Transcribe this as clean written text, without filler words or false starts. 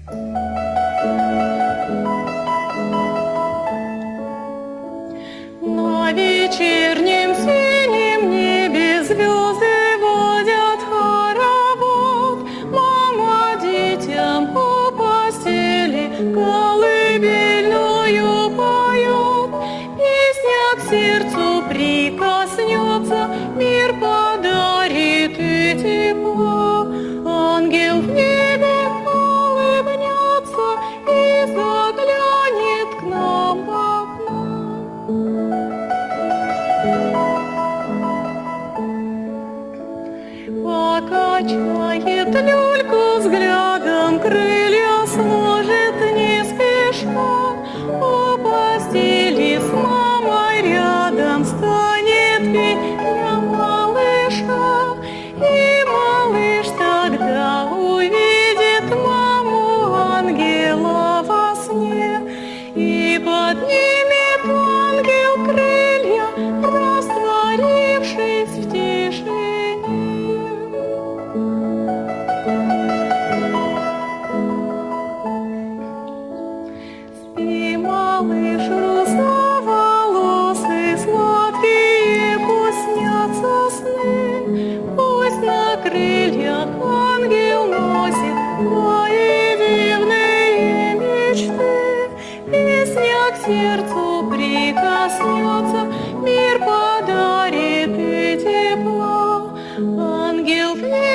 На вечернем синем небе звезды водят хоровод. Мама детям по постели колыбельную поет. Песня к сердцу прикоснется, мир подарит и тепло. Ангел в небе улыбнется и заглянет к нам в окно. Покачает люльку взглядом, крылья сложит не спеша. У постели с мамой рядом станет песня малыша. И малыш тогда увидит маму ангела во сне. И поднимет ангел крылья, растворившись в тишине. Спи, малыш русоволосый, сладкие пусть снятся сны. Пусть на крыльях ангел носит твои дивные мечты. Песня к сердцу прикоснется, мир подарит и тепло. Ангел в небе